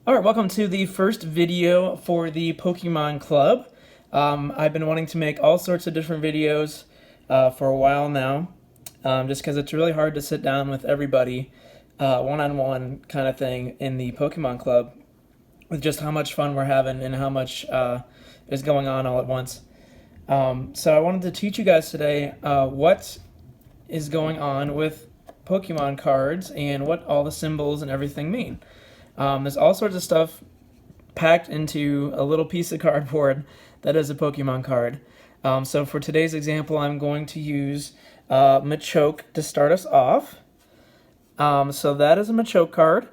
Alright, welcome to the first video for the Pokemon Club. I've been wanting to make all sorts of different videos for a while now, just because it's really hard to sit down with everybody one-on-one kind of thing in the Pokemon Club with just how much fun we're having and how much is going on all at once. So I wanted to teach you guys today what is going on with Pokemon cards and what all the symbols and everything mean. There's all sorts of stuff packed into a little piece of cardboard that is a Pokemon card. So for today's example, I'm going to use Machoke to start us off. So that is a Machoke card.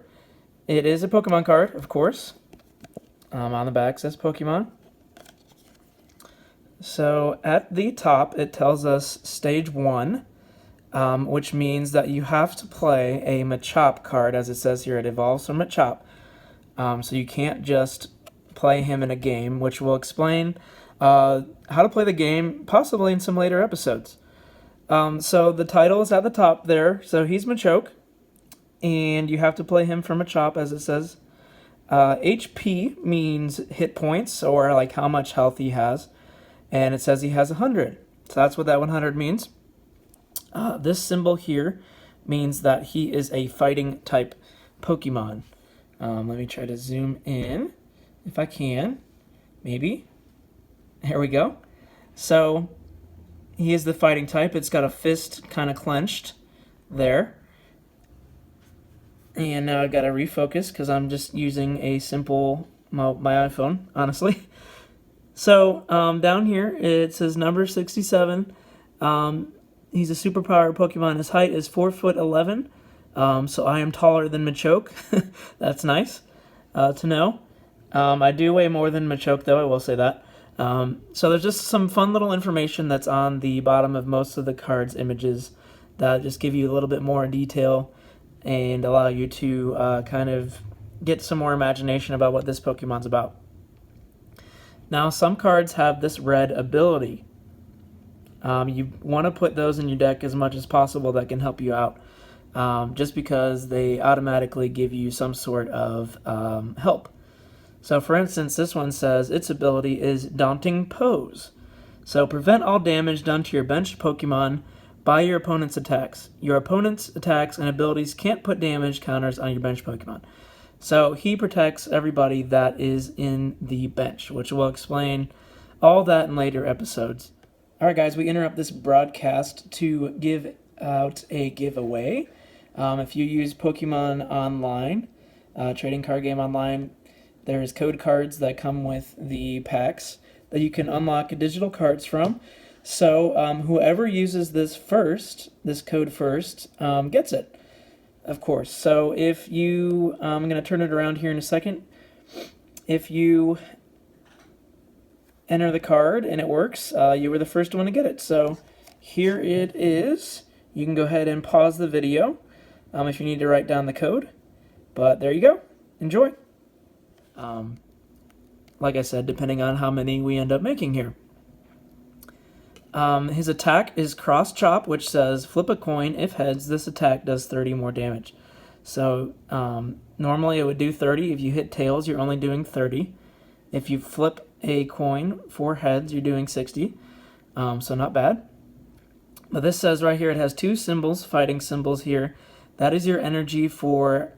It is a Pokemon card, of course. On the back says Pokemon. So at the top, it tells us Stage 1. Which means that you have to play a Machop card, as it says here. It evolves from Machop. So you can't just play him in a game, which we'll explain how to play the game, possibly in some later episodes. So the title is at the top there. So he's Machoke, and you have to play him from Machop, as it says. HP means hit points, or like how much health he has. And it says he has 100. So that's what that 100 means. This symbol here means that he is a fighting type Pokemon. Let me try to zoom in if I can. Maybe. Here we go. So he is the fighting type. It's got a fist kind of clenched there. And now I've got to refocus because I'm just using a simple, my iPhone, honestly. So down here it says number 67. He's a superpowered Pokemon. His height is 4'11". So I am taller than Machoke. That's nice to know. I do weigh more than Machoke, though, I will say that. So there's just some fun little information that's on the bottom of most of the cards' images that just give you a little bit more detail and allow you to kind of get some more imagination about what this Pokemon's about. Now, some cards have this red ability. You want to put those in your deck as much as possible that can help you out, just because they automatically give you some sort of help. So for instance, this one says its ability is Daunting Pose. So prevent all damage done to your benched Pokemon by your opponent's attacks. Your opponent's attacks and abilities can't put damage counters on your benched Pokemon. So he protects everybody that is in the bench, which we'll explain all that in later episodes. Alright guys, we interrupt this broadcast to give out a giveaway. If you use Pokemon Online, trading card game online, there's code cards that come with the packs that you can unlock digital cards from. So whoever uses this code first, gets it, of course. So if you, I'm going to turn it around here in a second. If you enter the card and it works, you were the first one to get it. So here it is. You can go ahead and pause the video if you need to write down the code. But there you go. Enjoy. Like I said, depending on how many we end up making here. His attack is Cross Chop, which says flip a coin. If heads, this attack does 30 more damage. So normally it would do 30. If you hit tails, you're only doing 30. If you flip a coin for heads, you're doing 60. So not bad. But this says right here it has two symbols, fighting symbols here. That is your energy for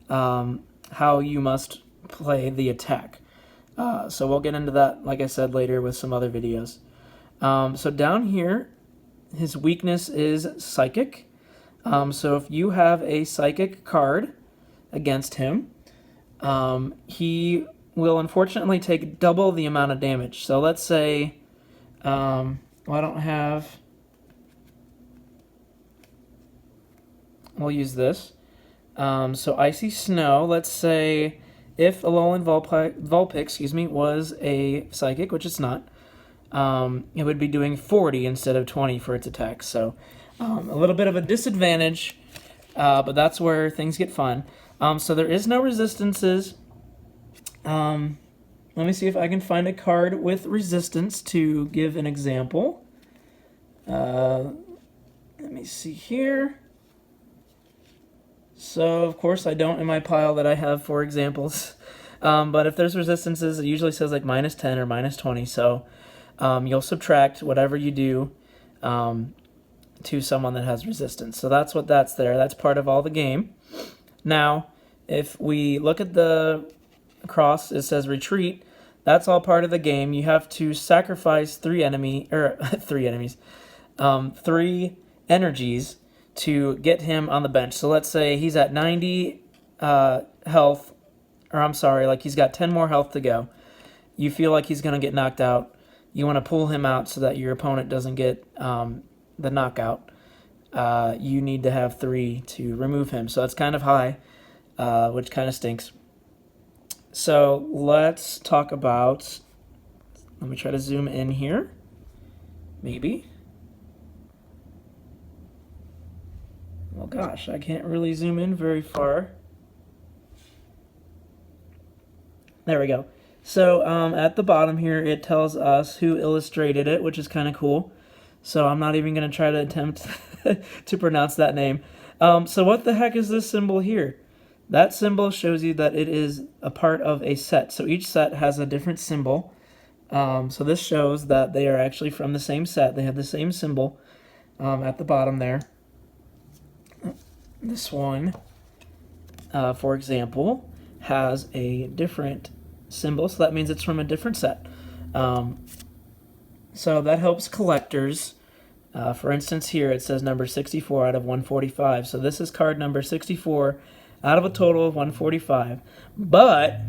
how you must play the attack. So we'll get into that, like I said, later with some other videos. So down here, his weakness is Psychic. So if you have a Psychic card against him, he will unfortunately take double the amount of damage. So let's say, well, I don't have, we'll use this. So Icy Snow, let's say if Alolan Vulpix, was a Psychic, which it's not, it would be doing 40 instead of 20 for its attack. So a little bit of a disadvantage, but that's where things get fun. So there is no resistances. Let me see if I can find a card with resistance to give an example. Let me see here. So, of course, I don't in my pile that I have for examples. But if there's resistances, it usually says like -10 or -20. So you'll subtract whatever you do to someone that has resistance. So that's what that's there. That's part of all the game. Now, if we look at the cross, it says retreat. That's all part of the game. You have to sacrifice three energies to get him on the bench. So let's say he's at 90 health, or I'm sorry, like he's got 10 more health to go. You feel like he's going to get knocked out. You want to pull him out so that your opponent doesn't get the knockout. You need to have 3 to remove him. So that's kind of high, which kind of stinks. So let's talk about, let me try to zoom in here, maybe. Oh gosh, I can't really zoom in very far. There we go. So at the bottom here, it tells us who illustrated it, which is kind of cool. So I'm not even going to try to attempt to pronounce that name. So what the heck is this symbol here? That symbol shows you that it is a part of a set. So each set has a different symbol. So this shows that they are actually from the same set. They have the same symbol at the bottom there. This one, for example, has a different symbol. So that means it's from a different set. So that helps collectors. For instance, here it says number 64 out of 145. So this is card number 64 out of a total of 145. But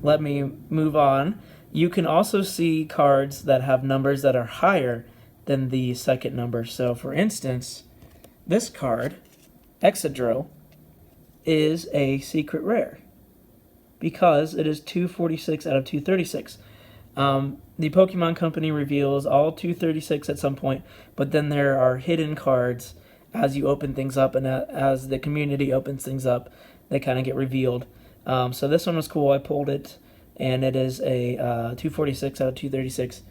let me move on. You can also see cards that have numbers that are higher than the second number. So for instance, this card, Excadrill, is a secret rare because it is 246 out of 236. The Pokemon Company reveals all 236 at some point, but then there are hidden cards as you open things up, and as the community opens things up, they kind of get revealed. So this one was cool. I pulled it, and it is a 246 out of 236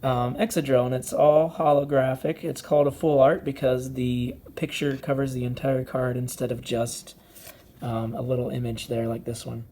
Excadrill, and it's all holographic. It's called a full art because the picture covers the entire card instead of just a little image there like this one.